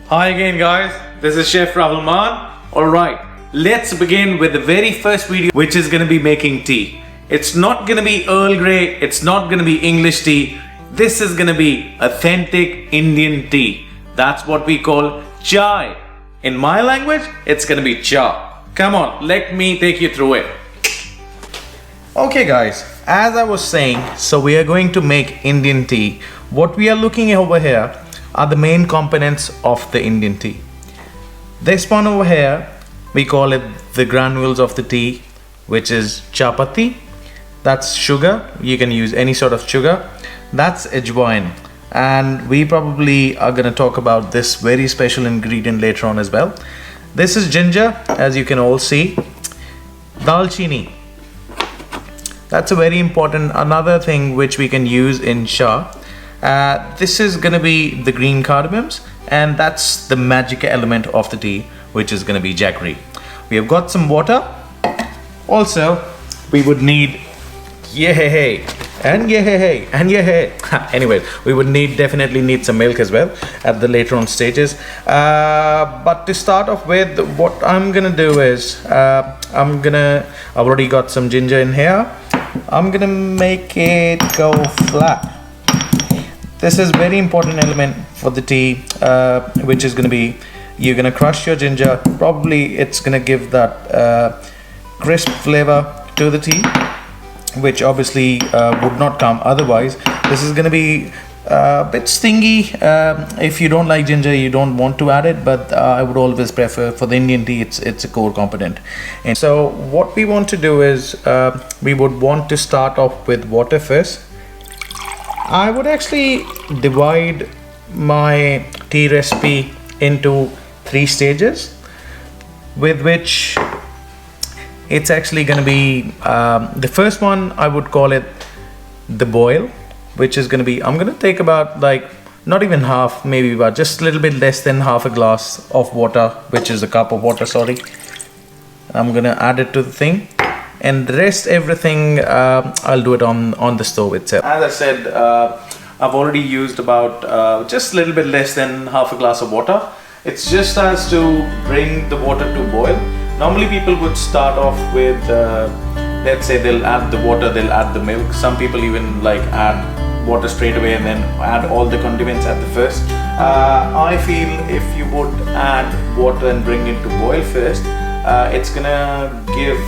Hi again guys, this is Chef Rahul Maan. Alright, let's begin with the very first video, which is gonna be making tea. It's not gonna be Earl Grey, it's not gonna be English tea. This is gonna be authentic Indian tea. That's what we call chai. In my language, it's gonna be cha. Come on, let me take you through it. Okay guys, as I was saying, so we are going to make Indian tea. What we are looking over here are the main components of the Indian tea. This one over here, we call it the granules of the tea, which is chapati. That's sugar. You can use any sort of sugar. That's ajwain. And we probably are going to talk about this very special ingredient later on as well. This is ginger, as you can all see. Dalchini. That's a very important another thing which we can use in cha. This is gonna be the green cardamoms, and that's the magic element of the tea, which is gonna be jaggery. We have got some water. Also, we would need Anyway, we would definitely need some milk as well at the later on stages. But to start off with, what I'm gonna do is I've already got some ginger in here. I'm gonna make it go flat. This is very important element for the tea, which is going to be, you're going to crush your ginger. Probably it's going to give that crisp flavor to the tea, which obviously would not come otherwise. This is going to be a bit stingy. If you don't like ginger, you don't want to add it, but I would always prefer for the Indian tea, it's a core component. And so what we want to do is we would want to start off with water first. I would actually divide my tea recipe into 3 stages, with which it's actually going to be the first one. I would call it the boil, which is going to be, I'm going to take about like not even half, maybe about just a little bit less than half a glass of water, which is a cup of water, sorry. I'm going to add it to the thing. And the rest, everything, I'll do it on the stove itself. As I said, I've already used about just a little bit less than half a glass of water. It's just as to bring the water to boil. Normally people would start off with, let's say they'll add the water, they'll add the milk. Some people even like add water straight away and then add all the condiments at the first. I feel if you would add water and bring it to boil first, it's gonna give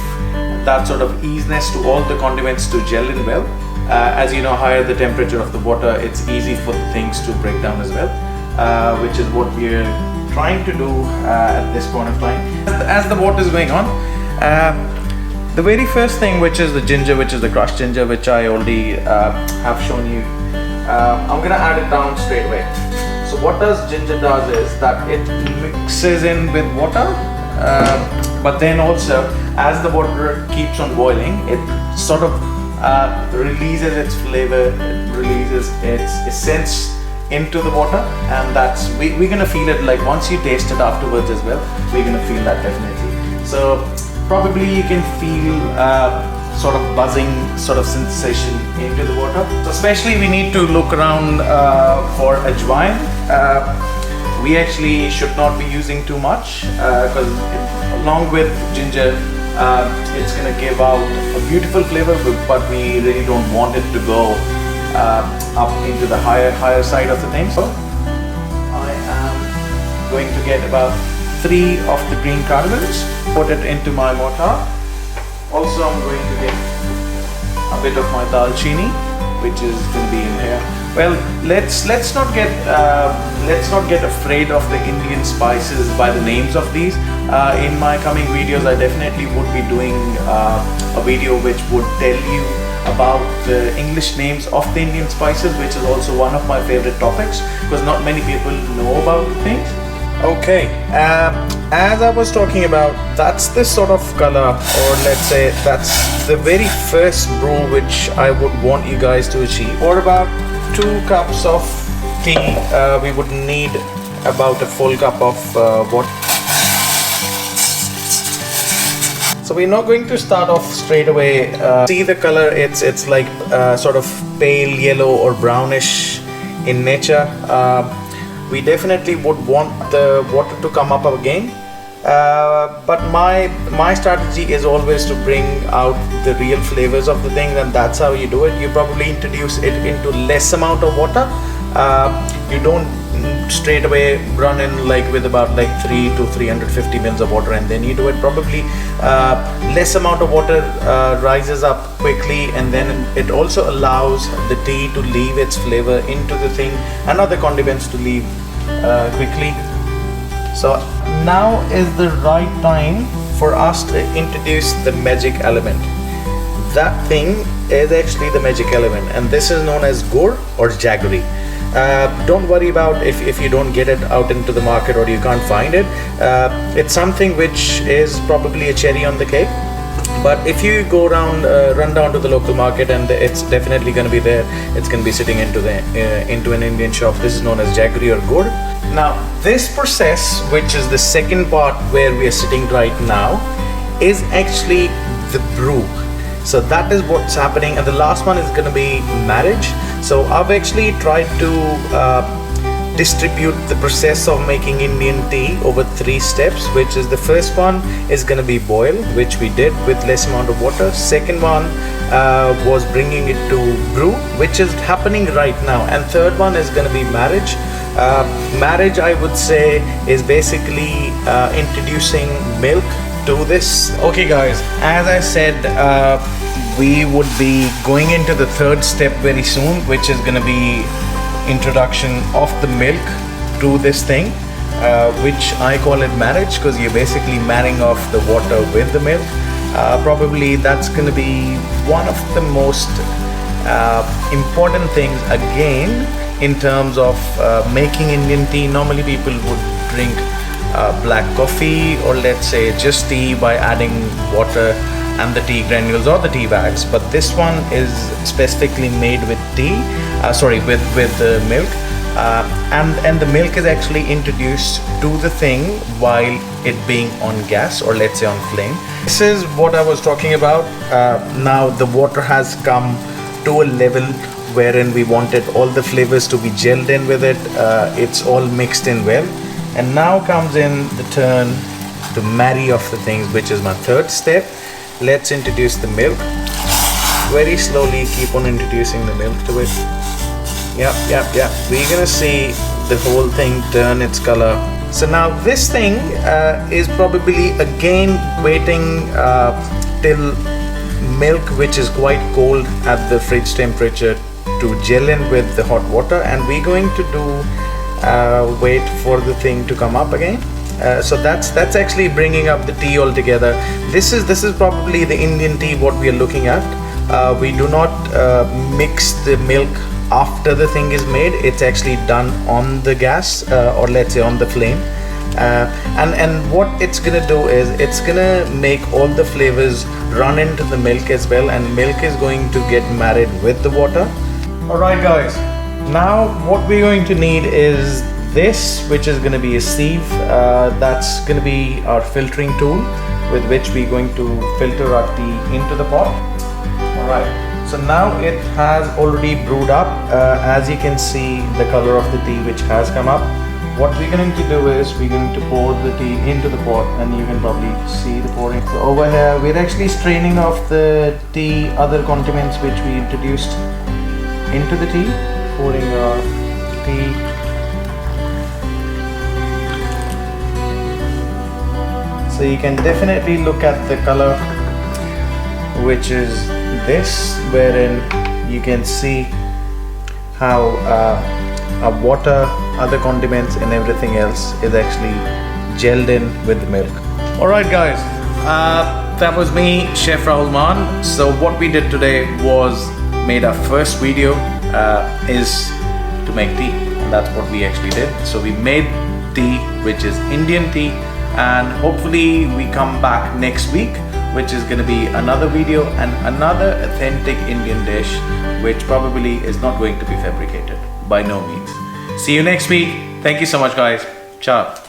that sort of easiness to all the condiments to gel in well. As you know, higher the temperature of the water, it's easy for the things to break down as well, which is what we're trying to do at this point of time. As the water is going on, the very first thing, which is the ginger, which is the crushed ginger, which I already have shown you, I'm gonna add it down straight away. So what does ginger does is that it mixes in with water, but then also as the water keeps on boiling, it sort of releases its flavor, it releases its essence into the water, and that's we're gonna feel it. Like once you taste it afterwards as well, we're gonna feel that definitely. So probably you can feel sort of buzzing sort of sensation into the water. So especially we need to look around for ajwain. We actually should not be using too much because along with ginger, it's gonna give out a beautiful flavor, but we really don't want it to go up into the higher side of the thing. So I am going to get about 3 of the green cardamoms, put it into my mortar. Also, I'm going to get a bit of my dalchini, which is going to be in here. Well, let's not get afraid of the Indian spices by the names of these. In my coming videos, I definitely would be doing a video which would tell you about the English names of the Indian spices, which is also one of my favorite topics because not many people know about the things. Okay, as I was talking about, that's the sort of color, or let's say that's the very first brew which I would want you guys to achieve. For about 2 cups of tea, we would need about a full cup of water. So we're not going to start off straight away. See the color, it's like sort of pale yellow or brownish in nature. we definitely would want the water to come up again. But my strategy is always to bring out the real flavors of the thing, and that's how you do it. You probably introduce it into less amount of water. You don't straight away run in like with about like 3 to 350 mils of water, and then you do it. Probably less amount of water rises up quickly, and then it also allows the tea to leave its flavor into the thing and other condiments to leave quickly. So now is the right time for us to introduce the magic element. That thing is actually the magic element, and this is known as gur or jaggery. Don't worry about if you don't get it out into the market or you can't find it. It's something which is probably a cherry on the cake. But if you go around, run down to the local market, and it's definitely going to be there. It's going to be sitting into an Indian shop. This is known as jaggery or gur. Now, this process, which is the second part where we are sitting right now, is actually the brew. So that is what's happening, and the last one is going to be marriage. So I've actually tried to distribute the process of making Indian tea over 3 steps, which is the first one is going to be boil, which we did with less amount of water. Second one was bringing it to brew, which is happening right now. And third one is going to be marriage. Marriage, I would say, is basically introducing milk to this. Okay guys, as I said, we would be going into the third step very soon, which is going to be introduction of the milk to this thing, which I call it marriage, because you're basically marrying off the water with the milk. Probably that's going to be one of the most important things again in terms of making Indian tea. Normally people would drink black coffee, or let's say just tea, by adding water and the tea granules or the tea bags, but this one is specifically made with tea, with the milk, and the milk is actually introduced to the thing while it being on gas, or let's say on flame. This is what I was talking about. Now the water has come to a level wherein we wanted all the flavors to be gelled in with it. It's all mixed in well, and now comes in the turn to marry off the things, which is my third step. Let's introduce the milk. Very slowly keep on introducing the milk to it. Yeah. We're gonna see the whole thing turn its color. So now this thing is probably again waiting till milk, which is quite cold at the fridge temperature, to gel in with the hot water, and we're going to do wait for the thing to come up again. So that's actually bringing up the tea all together. This is probably the Indian tea what we are looking at. We do not mix the milk after the thing is made. It's actually done on the gas, or let's say on the flame. And what it's gonna do is it's gonna make all the flavors run into the milk as well, and milk is going to get married with the water. Alright guys, now what we're going to need is this, which is going to be a sieve. That's going to be our filtering tool with which we're going to filter our tea into the pot. Alright, so now it has already brewed up. As you can see, the color of the tea which has come up. What we're going to do is we're going to pour the tea into the pot, and you can probably see the pouring. So over here we're actually straining off the tea, other condiments which we introduced into the tea, pouring our tea. So you can definitely look at the color, which is this, wherein you can see how our water, other condiments and everything else is actually gelled in with the milk. Alright guys, that was me, Chef Rahul Maan. So what we did today was made our first video is to make tea, and that's what we actually did. So we made tea, which is Indian tea, and hopefully we come back next week, which is going to be another video and another authentic Indian dish, which probably is not going to be fabricated, by no means. See you next week. Thank you so much guys. Ciao.